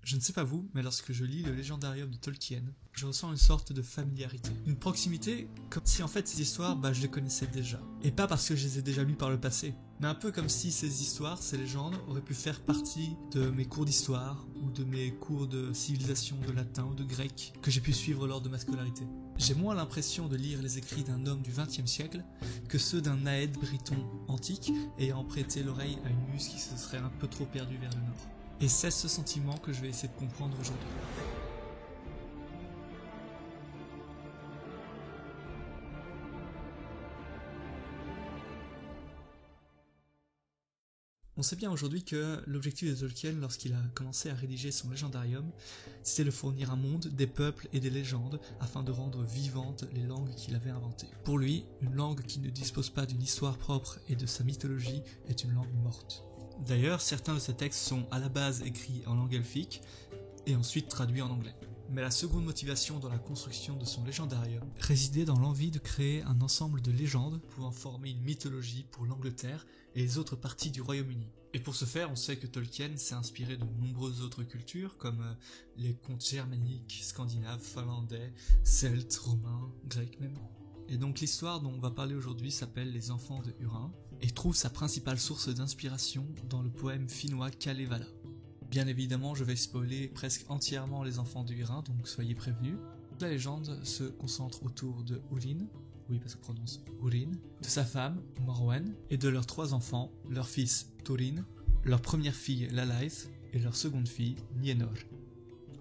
Je ne sais pas vous, mais lorsque je lis le Légendarium de Tolkien, je ressens une sorte de familiarité. Une proximité, comme si en fait ces histoires, je les connaissais déjà. Et pas parce que je les ai déjà lues par le passé, mais un peu comme si ces histoires, ces légendes, auraient pu faire partie de mes cours d'histoire, ou de mes cours de civilisation, de latin ou de grec, que j'ai pu suivre lors de ma scolarité. J'ai moins l'impression de lire les écrits d'un homme du XXe siècle que ceux d'un naëd briton antique ayant prêté l'oreille à une muse qui se serait un peu trop perdue vers le nord. Et c'est ce sentiment que je vais essayer de comprendre aujourd'hui. On sait bien aujourd'hui que l'objectif de Tolkien lorsqu'il a commencé à rédiger son Légendarium, c'était de fournir un monde, des peuples et des légendes afin de rendre vivantes les langues qu'il avait inventées. Pour lui, une langue qui ne dispose pas d'une histoire propre et de sa mythologie est une langue morte. D'ailleurs, certains de ces textes sont à la base écrits en langue elfique et ensuite traduits en anglais. Mais la seconde motivation dans la construction de son Légendarium résidait dans l'envie de créer un ensemble de légendes pouvant former une mythologie pour l'Angleterre et les autres parties du Royaume-Uni. Et pour ce faire, on sait que Tolkien s'est inspiré de nombreuses autres cultures comme les contes germaniques, scandinaves, finlandais, celtes, romains, grecs même. Et donc l'histoire dont on va parler aujourd'hui s'appelle Les Enfants de Húrin et trouve sa principale source d'inspiration dans le poème finnois Kalevala. Bien évidemment, je vais spoiler presque entièrement Les Enfants de Húrin, donc soyez prévenus. La légende se concentre autour de Húrin, oui parce qu'on prononce Húrin, de sa femme, Morwen, et de leurs 3 enfants, leur fils Thorin, leur première fille Lalaith et leur seconde fille Nienor.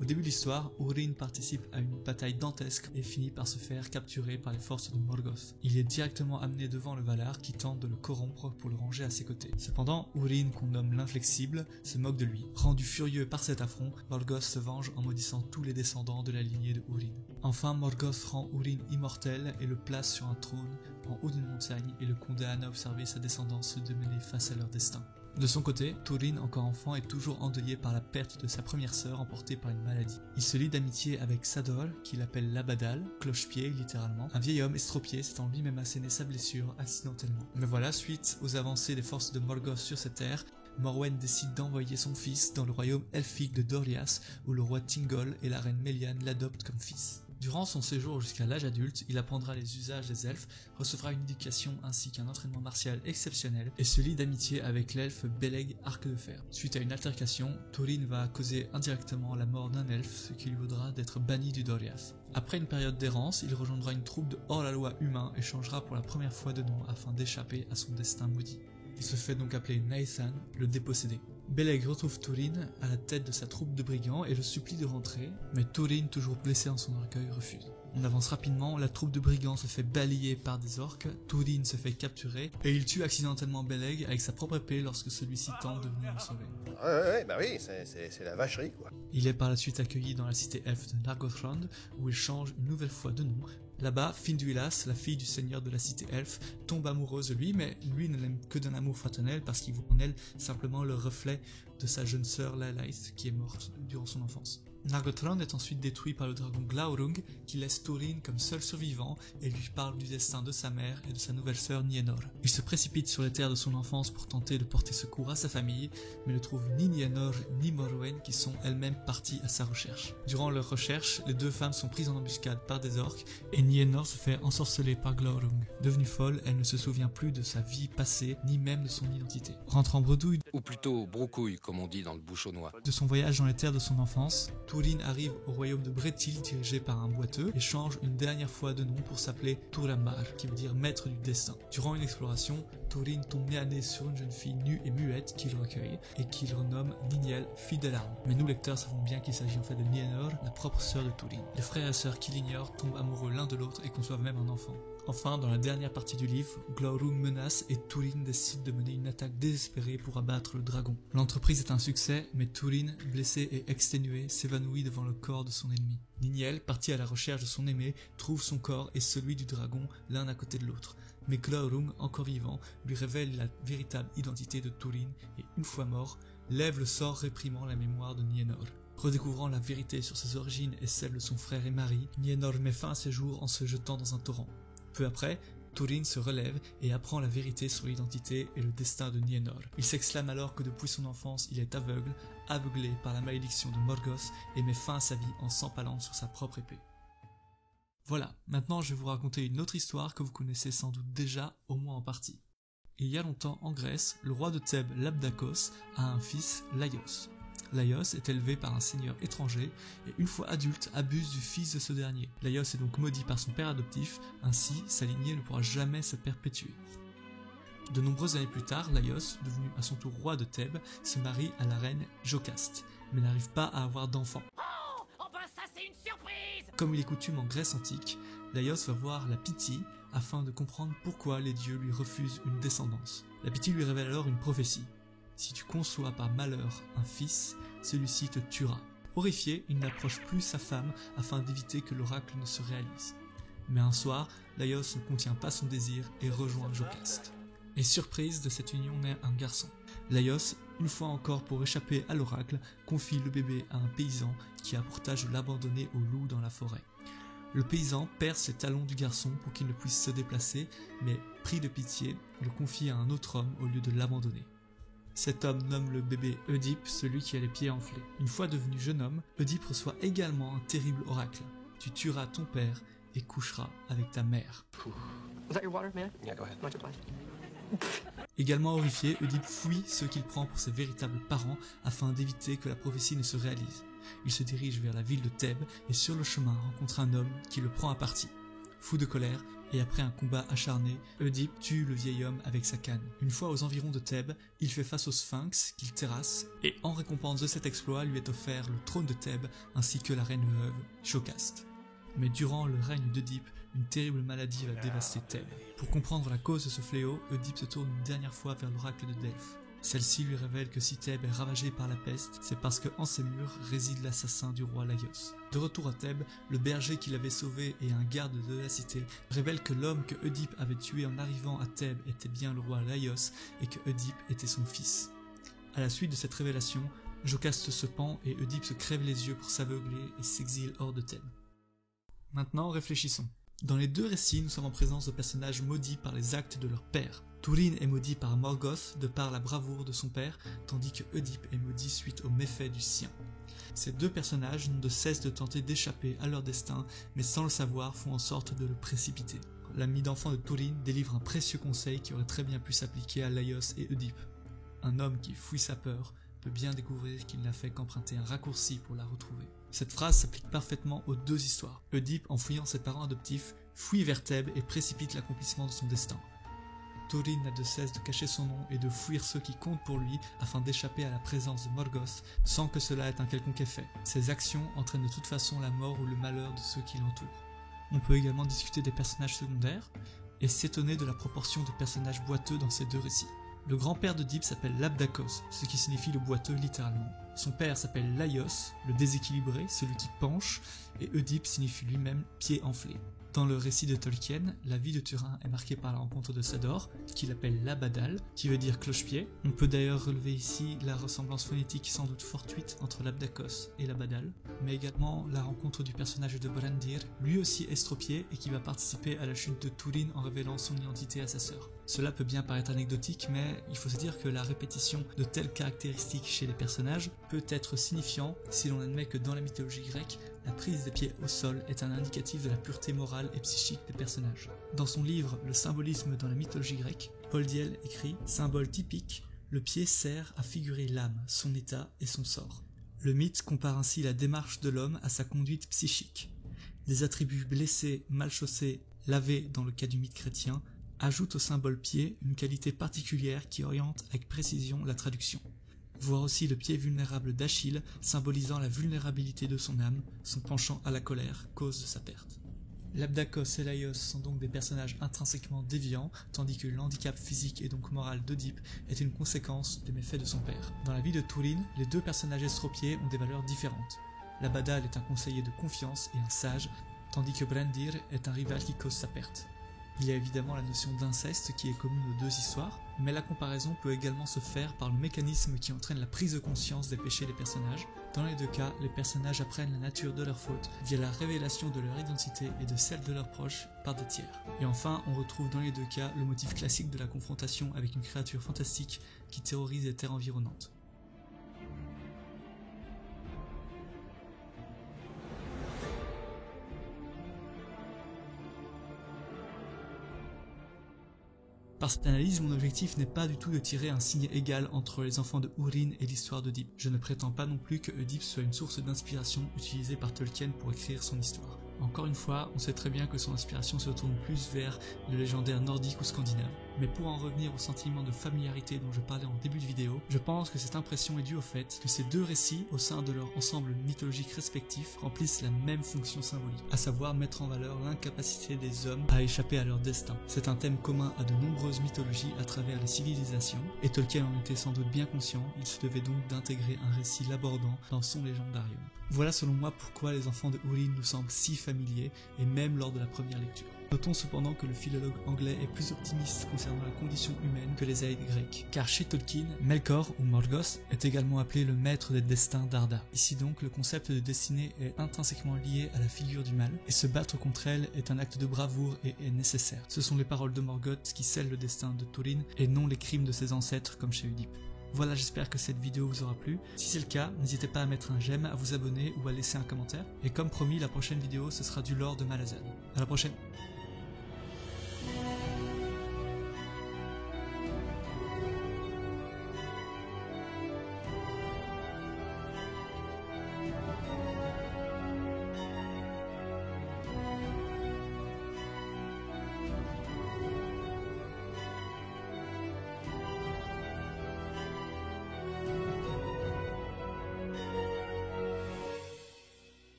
Au début de l'histoire, Húrin participe à une bataille dantesque et finit par se faire capturer par les forces de Morgoth. Il est directement amené devant le Valar qui tente de le corrompre pour le ranger à ses côtés. Cependant, Húrin, qu'on nomme l'inflexible, se moque de lui. Rendu furieux par cet affront, Morgoth se venge en maudissant tous les descendants de la lignée de Húrin. Enfin, Morgoth rend Húrin immortel et le place sur un trône en haut d'une montagne et le condamne à observer sa descendance se démener face à leur destin. De son côté, Thorin, encore enfant, est toujours endeuillé par la perte de sa première sœur emportée par une maladie. Il se lie d'amitié avec Sador, qu'il appelle Labadal, cloche-pied littéralement, un vieil homme estropié s'étant lui-même asséné sa blessure accidentellement. Mais voilà, suite aux avancées des forces de Morgoth sur cette terre, Morwen décide d'envoyer son fils dans le royaume elfique de Doriath, où le roi Thingol et la reine Melian l'adoptent comme fils. Durant son séjour jusqu'à l'âge adulte, il apprendra les usages des elfes, recevra une éducation ainsi qu'un entraînement martial exceptionnel et se lie d'amitié avec l'elfe Beleg Arc de Fer. Suite à une altercation, Thorin va causer indirectement la mort d'un elfe, ce qui lui vaudra d'être banni du Doriath. Après une période d'errance, il rejoindra une troupe de hors-la-loi humains et changera pour la première fois de nom afin d'échapper à son destin maudit. Il se fait donc appeler Nathan, le dépossédé. Beleg retrouve Thorin à la tête de sa troupe de brigands et le supplie de rentrer, mais Thorin, toujours blessé en son orgueil, refuse. On avance rapidement, la troupe de brigands se fait balayer par des orques, Thorin se fait capturer, et il tue accidentellement Beleg avec sa propre épée lorsque celui-ci tente de venir le sauver. Oui, c'est la vacherie, quoi. Il est par la suite accueilli dans la cité elfe de Nargothrond, où il change une nouvelle fois de nom. Là-bas, Finduilas, la fille du seigneur de la cité elfe, tombe amoureuse de lui, mais lui ne l'aime que d'un amour fraternel parce qu'il voit en elle simplement le reflet de sa jeune sœur Lalaith qui est morte durant son enfance. Nargothrond est ensuite détruit par le dragon Glaurung qui laisse Thorin comme seul survivant et lui parle du destin de sa mère et de sa nouvelle sœur Nienor. Il se précipite sur les terres de son enfance pour tenter de porter secours à sa famille, mais ne trouve ni Nienor ni Morwen qui sont elles-mêmes parties à sa recherche. Durant leur recherche, les 2 femmes sont prises en embuscade par des orques et Nienor se fait ensorceler par Glaurung. Devenue folle, elle ne se souvient plus de sa vie passée ni même de son identité. Rentrant bredouille, ou plutôt broucouille comme on dit dans le bouchonnois, de son voyage dans les terres de son enfance, Thorin arrive au royaume de Bretil dirigé par un boiteux et change une dernière fois de nom pour s'appeler Turambar, qui veut dire maître du destin. Durant une exploration, Thorin tombe nez à nez sur une jeune fille nue et muette qu'il recueille et qu'il renomme Niniel, fille de larmes. Mais nous lecteurs savons bien qu'il s'agit en fait de Nienor, la propre sœur de Thorin. Les frères et sœurs qui l'ignorent tombent amoureux l'un de l'autre et conçoivent même un enfant. Enfin, dans la dernière partie du livre, Glaurung menace et Thorin décide de mener une attaque désespérée pour abattre le dragon. L'entreprise est un succès, mais Thorin, blessé et exténué, s'évanouit devant le corps de son ennemi. Niniel, parti à la recherche de son aimé, trouve son corps et celui du dragon l'un à côté de l'autre. Mais Glaurung, encore vivant, lui révèle la véritable identité de Thorin et, une fois mort, lève le sort réprimant la mémoire de Nienor. Redécouvrant la vérité sur ses origines et celle de son frère et mari, Nienor met fin à ses jours en se jetant dans un torrent. Peu après, Túrin se relève et apprend la vérité sur l'identité et le destin de Nienor. Il s'exclame alors que depuis son enfance il est aveuglé par la malédiction de Morgoth et met fin à sa vie en s'empalant sur sa propre épée. Voilà, maintenant je vais vous raconter une autre histoire que vous connaissez sans doute déjà, au moins en partie. Il y a longtemps en Grèce, le roi de Thèbes Labdakos a un fils, Laios. Laios est élevé par un seigneur étranger et une fois adulte abuse du fils de ce dernier. Laios est donc maudit par son père adoptif, ainsi sa lignée ne pourra jamais se perpétuer. De nombreuses années plus tard, Laios, devenu à son tour roi de Thèbes, se marie à la reine Jocaste, mais n'arrive pas à avoir d'enfant. Ça c'est une surprise! Comme il est coutume en Grèce antique, Laios va voir la Pythie afin de comprendre pourquoi les dieux lui refusent une descendance. La Pythie lui révèle alors une prophétie. Si tu conçois par malheur un fils, celui-ci te tuera. Horrifié, il n'approche plus sa femme afin d'éviter que l'oracle ne se réalise. Mais un soir, Laios ne contient pas son désir et rejoint Jocaste. Et surprise, de cette union naît un garçon. Laios, une fois encore pour échapper à l'oracle, confie le bébé à un paysan qui a pour tâche de l'abandonner au loup dans la forêt. Le paysan perce les talons du garçon pour qu'il ne puisse se déplacer, mais pris de pitié, le confie à un autre homme au lieu de l'abandonner. Cet homme nomme le bébé Oedipe, celui qui a les pieds enflés. Une fois devenu jeune homme, Oedipe reçoit également un terrible oracle. Tu tueras ton père et coucheras avec ta mère. Was that your water, man? Yeah, go ahead. Much obliged. Également horrifié, Oedipe fuit ceux qu'il prend pour ses véritables parents afin d'éviter que la prophétie ne se réalise. Il se dirige vers la ville de Thèbes et sur le chemin rencontre un homme qui le prend à partie. Fou de colère, et après un combat acharné, Oedipe tue le vieil homme avec sa canne. Une fois aux environs de Thèbes, il fait face au Sphinx qu'il terrasse, et en récompense de cet exploit lui est offert le trône de Thèbes ainsi que la reine veuve Jocaste. Mais durant le règne d'Oedipe, une terrible maladie va dévaster Thèbes. Pour comprendre la cause de ce fléau, Oedipe se tourne une dernière fois vers l'oracle de Delphes. Celle-ci lui révèle que si Thèbes est ravagée par la peste, c'est parce que en ses murs réside l'assassin du roi Laios. De retour à Thèbes, le berger qui l'avait sauvé et un garde de la cité révèlent que l'homme que Oedipe avait tué en arrivant à Thèbes était bien le roi Laios et que Oedipe était son fils. À la suite de cette révélation, Jocaste se pend et Oedipe se crève les yeux pour s'aveugler et s'exile hors de Thèbes. Maintenant, réfléchissons. Dans les deux récits, nous sommes en présence de personnages maudits par les actes de leur père. Túrin est maudit par Morgoth de par la bravoure de son père, tandis que Oedipe est maudit suite aux méfaits du sien. Ces deux personnages n'ont de cesse de tenter d'échapper à leur destin, mais sans le savoir font en sorte de le précipiter. L'ami d'enfant de Túrin délivre un précieux conseil qui aurait très bien pu s'appliquer à Laios et Oedipe. Un homme qui fuit sa peur peut bien découvrir qu'il n'a fait qu'emprunter un raccourci pour la retrouver. Cette phrase s'applique parfaitement aux deux histoires. Oedipe, en fuyant ses parents adoptifs, fuit vers Thèbes et précipite l'accomplissement de son destin. Túrin n'a de cesse de cacher son nom et de fuir ceux qui comptent pour lui afin d'échapper à la présence de Morgoth sans que cela ait un quelconque effet. Ses actions entraînent de toute façon la mort ou le malheur de ceux qui l'entourent. On peut également discuter des personnages secondaires et s'étonner de la proportion de personnages boiteux dans ces deux récits. Le grand-père d'Oedipe s'appelle Labdakos, ce qui signifie le boiteux littéralement. Son père s'appelle Laios, le déséquilibré, celui qui penche, et Oedipe signifie lui-même pied enflé. Dans le récit de Tolkien, la vie de Túrin est marquée par la rencontre de Sador, qu'il appelle Labadal, qui veut dire cloche-pied. On peut d'ailleurs relever ici la ressemblance phonétique sans doute fortuite entre Labdakos et Labadal, mais également la rencontre du personnage de Brandir, lui aussi estropié et qui va participer à la chute de Túrin en révélant son identité à sa sœur. Cela peut bien paraître anecdotique, mais il faut se dire que la répétition de telles caractéristiques chez les personnages peut être signifiant si l'on admet que dans la mythologie grecque, la prise des pieds au sol est un indicatif de la pureté morale et psychique des personnages. Dans son livre Le symbolisme dans la mythologie grecque, Paul Diel écrit « Symbole typique, le pied sert à figurer l'âme, son état et son sort. Le mythe compare ainsi la démarche de l'homme à sa conduite psychique. Des attributs blessés, mal chaussés, lavés dans le cas du mythe chrétien, ajoutent au symbole pied une qualité particulière qui oriente avec précision la traduction. Voir aussi le pied vulnérable d'Achille, symbolisant la vulnérabilité de son âme, son penchant à la colère, cause de sa perte. Labdakos et Laios sont donc des personnages intrinsèquement déviants, tandis que l'handicap physique et donc moral d'Oedipe est une conséquence des méfaits de son père. Dans la vie de Túrin, les deux personnages estropiés ont des valeurs différentes. Labadal est un conseiller de confiance et un sage, tandis que Brandir est un rival qui cause sa perte. Il y a évidemment la notion d'inceste qui est commune aux deux histoires, mais la comparaison peut également se faire par le mécanisme qui entraîne la prise de conscience des péchés des personnages. Dans les deux cas, les personnages apprennent la nature de leurs fautes via la révélation de leur identité et de celle de leurs proches par des tiers. Et enfin, on retrouve dans les deux cas le motif classique de la confrontation avec une créature fantastique qui terrorise les terres environnantes. Par cette analyse, mon objectif n'est pas du tout de tirer un signe égal entre les enfants de Húrin et l'histoire d'Oedipe. Je ne prétends pas non plus que Oedipe soit une source d'inspiration utilisée par Tolkien pour écrire son histoire. Encore une fois, on sait très bien que son inspiration se tourne plus vers le légendaire nordique ou scandinave. Mais pour en revenir au sentiment de familiarité dont je parlais en début de vidéo, je pense que cette impression est due au fait que ces deux récits, au sein de leur ensemble mythologique respectif, remplissent la même fonction symbolique, à savoir mettre en valeur l'incapacité des hommes à échapper à leur destin. C'est un thème commun à de nombreuses mythologies à travers les civilisations, et Tolkien en était sans doute bien conscient, il se devait donc d'intégrer un récit l'abordant dans son légendarium. Voilà selon moi pourquoi les enfants de Húrin nous semblent si familiers, et même lors de la première lecture. Notons cependant que le philologue anglais est plus optimiste concernant la condition humaine que les Aèdes grecs, car chez Tolkien, Melkor ou Morgoth est également appelé le maître des destins d'Arda. Ici donc, le concept de destinée est intrinsèquement lié à la figure du mal, et se battre contre elle est un acte de bravoure et est nécessaire. Ce sont les paroles de Morgoth qui scellent le destin de Túrin, et non les crimes de ses ancêtres comme chez Oedipe. Voilà, j'espère que cette vidéo vous aura plu. Si c'est le cas, n'hésitez pas à mettre un j'aime, à vous abonner ou à laisser un commentaire. Et comme promis, la prochaine vidéo, ce sera du lore de Malazan. À la prochaine!